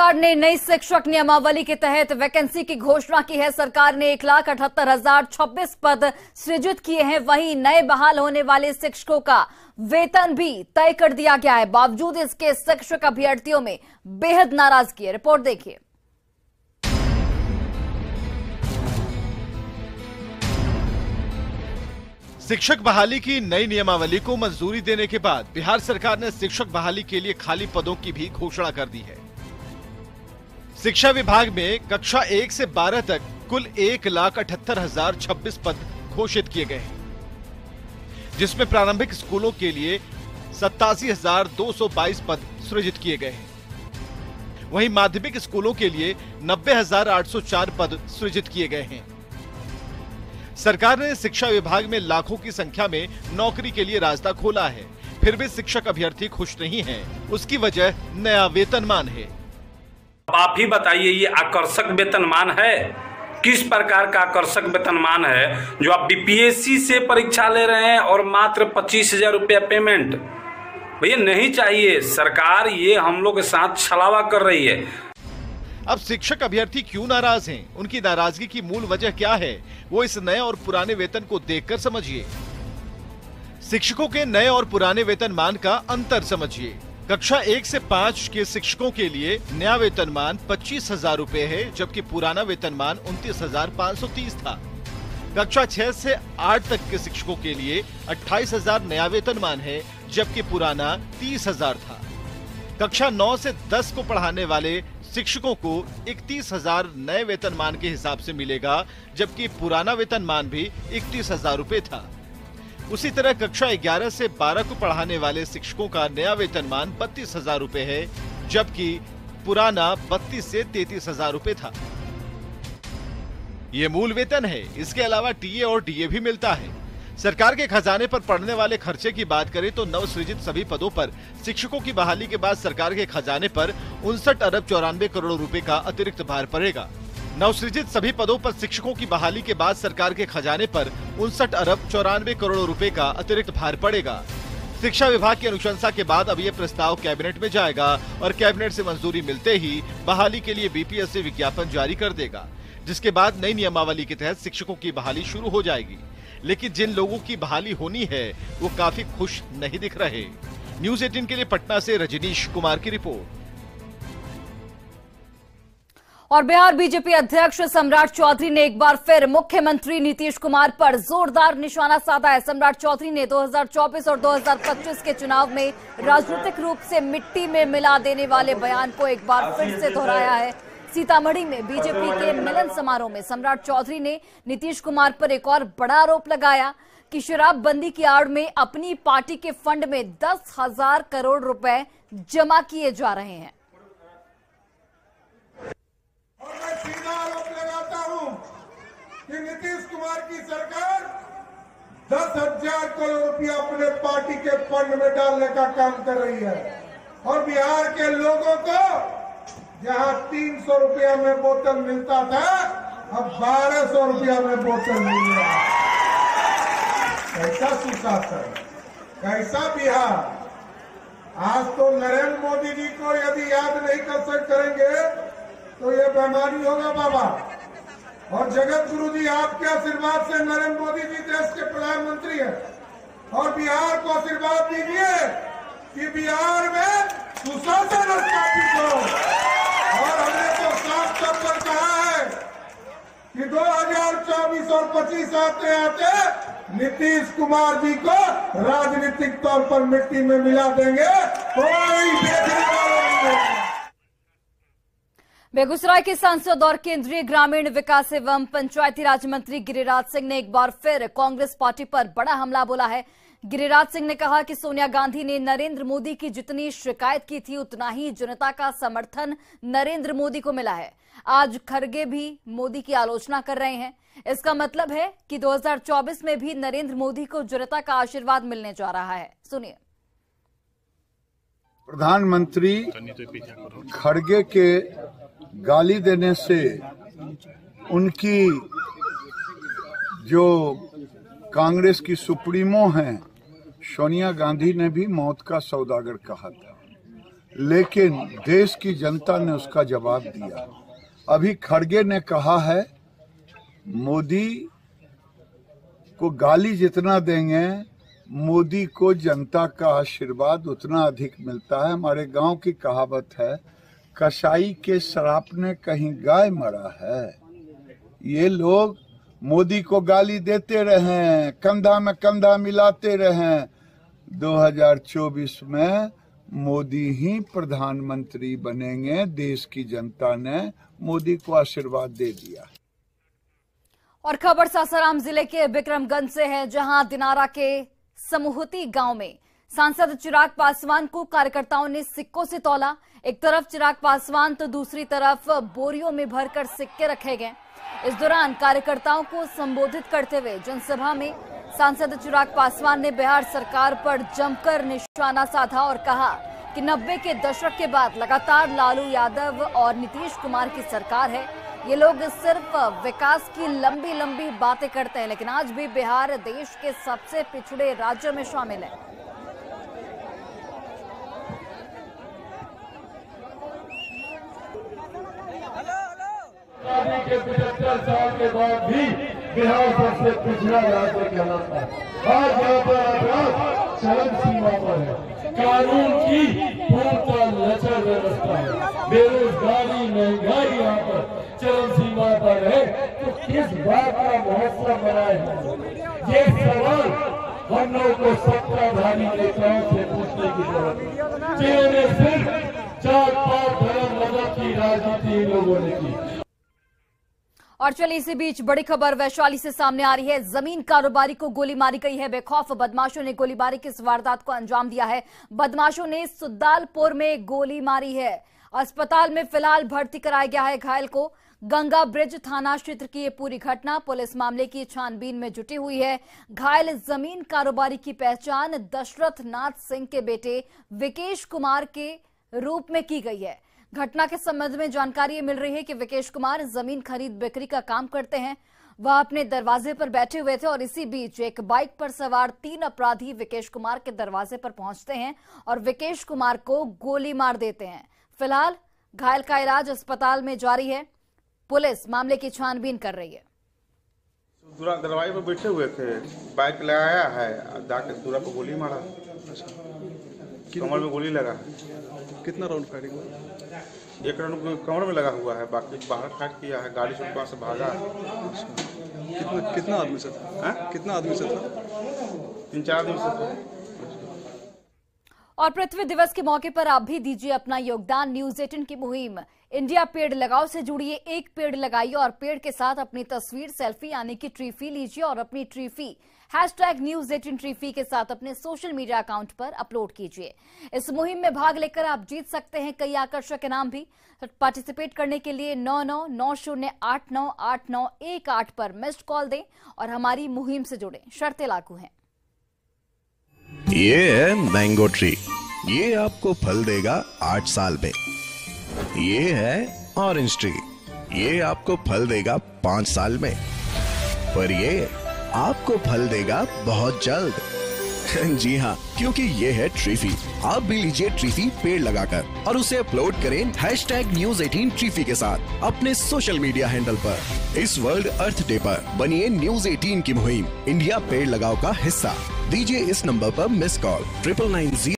सरकार ने नई शिक्षक नियमावली के तहत वैकेंसी की घोषणा की है। सरकार ने 1,78,026 पद सृजित किए हैं। वहीं नए बहाल होने वाले शिक्षकों का वेतन भी तय कर दिया गया है। बावजूद इसके शिक्षक अभ्यर्थियों में बेहद नाराजगी है। रिपोर्ट देखिए। शिक्षक बहाली की नई नियमावली को मंजूरी देने के बाद बिहार सरकार ने शिक्षक बहाली के लिए खाली पदों की भी घोषणा कर दी है। शिक्षा विभाग में कक्षा 1 से 12 तक कुल 1,78,026 पद घोषित किए गए हैं, जिसमें प्रारंभिक स्कूलों के लिए 87,222 पद सृजित किए गए हैं। वहीं माध्यमिक स्कूलों के लिए 90,804 पद सृजित किए गए हैं। सरकार ने शिक्षा विभाग में लाखों की संख्या में नौकरी के लिए रास्ता खोला है, फिर भी शिक्षक अभ्यर्थी खुश नहीं हैं। उसकी वजह नया वेतनमान है। आप ही बताइए, ये आकर्षक वेतनमान है? किस प्रकार का आकर्षक वेतनमान है जो आप बीपीएससी से परीक्षा ले रहे हैं और मात्र 25,000 रुपया पेमेंट? भैया नहीं चाहिए। सरकार ये हम लोग के साथ छलावा कर रही है। अब शिक्षक अभ्यर्थी क्यों नाराज हैं? उनकी नाराजगी की मूल वजह क्या है? वो इस नए और पुराने वेतन को देखकर समझिए। शिक्षकों के नए और पुराने वेतनमान का अंतर समझिए। कक्षा 1 से 5 के शिक्षकों के लिए नया वेतनमान 25,000 रुपए है, जबकि पुराना वेतनमान 29,530 था। कक्षा 6 से 8 तक के शिक्षकों के लिए 28,000 नया वेतनमान है, जबकि पुराना 30,000 था। कक्षा 9 से 10 को पढ़ाने वाले शिक्षकों को 31,000 नए वेतनमान के हिसाब से मिलेगा, जबकि पुराना वेतनमान भी 31,000 रुपए था। उसी तरह कक्षा 11 से 12 को पढ़ाने वाले शिक्षकों का नया वेतनमान 32,000 रुपए है, जबकि पुराना 32 से 33,000 रुपए था। ये मूल वेतन है। इसके अलावा टीए और डीए भी मिलता है। सरकार के खजाने पर पड़ने वाले खर्चे की बात करें तो नवसृजित सभी पदों पर शिक्षकों की बहाली के बाद सरकार के खजाने पर 59 अरब 94 करोड़ रुपए का अतिरिक्त भार पड़ेगा। नवसृजित सभी पदों पर शिक्षकों की बहाली के बाद सरकार के खजाने पर 59 अरब 94 करोड़ रुपए का अतिरिक्त भार पड़ेगा। शिक्षा विभाग की अनुशंसा के बाद अब ये प्रस्ताव कैबिनेट में जाएगा और कैबिनेट से मंजूरी मिलते ही बहाली के लिए बीपीएससी विज्ञापन जारी कर देगा, जिसके बाद नई नियमावली के तहत शिक्षकों की बहाली शुरू हो जाएगी। लेकिन जिन लोगों की बहाली होनी है वो काफी खुश नहीं दिख रहे। न्यूज़ 18 के लिए पटना से रजनीश कुमार की रिपोर्ट। और बिहार बीजेपी अध्यक्ष सम्राट चौधरी ने एक बार फिर मुख्यमंत्री नीतीश कुमार पर जोरदार निशाना साधा है। सम्राट चौधरी ने 2024 और 2025 के चुनाव में राजनीतिक रूप से मिट्टी में मिला देने वाले बयान को एक बार फिर से दोहराया है। सीतामढ़ी में बीजेपी के मिलन समारोह में सम्राट चौधरी ने नीतीश कुमार पर एक और बड़ा आरोप लगाया कि शराबबंदी की आड़ में अपनी पार्टी के फंड में 10,000 करोड़ रुपए जमा किए जा रहे हैं। और मैं सीधा आरोप लगाता हूं कि नीतीश कुमार की सरकार 10,000 करोड़ रुपया अपने पार्टी के फंड में डालने का काम कर रही है और बिहार के लोगों को जहां 300 रुपया में बोतल मिलता था, अब 1,200 रुपया में बोतल मिल रहा है। कैसा सुशासन, कैसा बिहार। आज तो नरेंद्र मोदी जी को यदि याद नहीं करेंगे तो ये बीमारी होगा बाबा। और जगत गुरु जी आपके आशीर्वाद से नरेंद्र मोदी जी देश के प्रधानमंत्री हैं और बिहार को आशीर्वाद दीजिए कि बिहार में सुशासन स्थापित हो। और हमने तो साफ तौर पर कहा है कि 2024 और 25 आते आते नीतीश कुमार जी को राजनीतिक तौर पर मिट्टी में मिला देंगे, कोई देखने वाला नहीं होगा। बेगूसराय के सांसद और केंद्रीय ग्रामीण विकास एवं पंचायती राज मंत्री गिरिराज सिंह ने एक बार फिर कांग्रेस पार्टी पर बड़ा हमला बोला है। गिरिराज सिंह ने कहा कि सोनिया गांधी ने नरेंद्र मोदी की जितनी शिकायत की थी उतना ही जनता का समर्थन नरेंद्र मोदी को मिला है। आज खड़गे भी मोदी की आलोचना कर रहे हैं। इसका मतलब है कि 2024 में भी नरेंद्र मोदी को जनता का आशीर्वाद मिलने जा रहा है। सुनिए। प्रधानमंत्री खड़गे के गाली देने से उनकी जो कांग्रेस की सुप्रीमो हैं सोनिया गांधी ने भी मौत का सौदागर कहा था। लेकिन देश की जनता ने उसका जवाब दिया। अभी खड़गे ने कहा है मोदी को गाली जितना देंगे, मोदी को जनता का आशीर्वाद उतना अधिक मिलता है। हमारे गांव की कहावत है, कसाई के श्राप ने कहीं गाय मरा है। ये लोग मोदी को गाली देते रहे, कंधा में कंधा मिलाते रहे। 2024 में मोदी ही प्रधानमंत्री बनेंगे। देश की जनता ने मोदी को आशीर्वाद दे दिया। और खबर सासाराम जिले के विक्रमगंज से है, जहां दिनारा के समूहती गांव में सांसद चिराग पासवान को कार्यकर्ताओं ने सिक्कों से तौला। एक तरफ चिराग पासवान तो दूसरी तरफ बोरियों में भरकर सिक्के रखे गए। इस दौरान कार्यकर्ताओं को संबोधित करते हुए जनसभा में सांसद चिराग पासवान ने बिहार सरकार पर जमकर निशाना साधा और कहा कि 90 के दशक के बाद लगातार लालू यादव और नीतीश कुमार की सरकार है। ये लोग सिर्फ विकास की लंबी लंबी बातें करते हैं, लेकिन आज भी बिहार देश के सबसे पिछड़े राज्यों में शामिल है। के 75 साल के बाद भी बिहार सबसे पिछड़ा राज्य कहलाता है। आज यहाँ पर अपराध चरम सीमा पर है, कानून की पूर्णतः लचर व्यवस्था है, बेरोजगारी महंगाई यहाँ पर चरम सीमा पर है। तो किस बात का महोत्सव मनाए हैं, ये सवाल हम लोग को सत्ताधारी नेताओं से पूछने की जरूरत है, जिन्होंने सिर्फ जात पात धर्म मजहब की राजनीति इन लोगों ने की। और चलिए इसी बीच बड़ी खबर वैशाली से सामने आ रही है। जमीन कारोबारी को गोली मारी गई है। बेखौफ बदमाशों ने गोलीबारी की इस वारदात को अंजाम दिया है। बदमाशों ने सुद्दालपुर में गोली मारी है। अस्पताल में फिलहाल भर्ती कराया गया है घायल को। गंगा ब्रिज थाना क्षेत्र की ये पूरी घटना, पुलिस मामले की छानबीन में जुटी हुई है। घायल जमीन कारोबारी की पहचान दशरथ नाथ सिंह के बेटे विकेश कुमार के रूप में की गई है। घटना के संबंध में जानकारी मिल रही है कि विकेश कुमार जमीन खरीद बिक्री का काम करते हैं। वह अपने दरवाजे पर बैठे हुए थे और इसी बीच एक बाइक पर सवार 3 अपराधी विकेश कुमार के दरवाजे पर पहुंचते हैं और विकेश कुमार को गोली मार देते हैं। फिलहाल घायल का इलाज अस्पताल में जारी है। पुलिस मामले की छानबीन कर रही है। दरवाजे पर बैठे हुए थे, बाइक लगाया है, जाके दूरा पर गोली मारा। कमर में गोली लगा है। कितना राउंड फायरिंग हुआ? एक राउंड कमर में लगा हुआ है, बाकी बाहर फायर किया है। गाड़ी से वहां से भागा। कितना आदमी से था? कितना आदमी से था? 3-4 आदमी से था। और पृथ्वी दिवस के मौके पर आप भी दीजिए अपना योगदान। न्यूज़ 18 की मुहिम इंडिया पेड़ लगाओ से जुड़िए। एक पेड़ लगाइए और पेड़ के साथ अपनी तस्वीर सेल्फी यानी कि ट्रीफी लीजिए और अपनी ट्रीफी #News18 ट्रीफी के साथ अपने सोशल मीडिया अकाउंट पर अपलोड कीजिए। इस मुहिम में भाग लेकर आप जीत सकते हैं कई आकर्षक इनाम भी। पार्टिसिपेट करने के लिए 9990898918 पर मिस्ड कॉल दें और हमारी मुहिम से जुड़ें। शर्तें लागू हैं। ये है मैंगो ट्री। ये आपको फल देगा 8 साल में। ये है ऑरेंज ट्री। ये आपको फल देगा 5 साल में। पर ये आपको फल देगा बहुत जल्द। जी हाँ, क्योंकि ये है ट्रीफी। आप भी लीजिए ट्रीफी पेड़ लगाकर और उसे अपलोड करें #News18 ट्रीफी के साथ अपने सोशल मीडिया हैंडल पर। इस वर्ल्ड अर्थ डे पर बनिए News 18 की मुहिम इंडिया पेड़ लगाओ का हिस्सा। दीजिए इस नंबर पर मिस कॉल 9990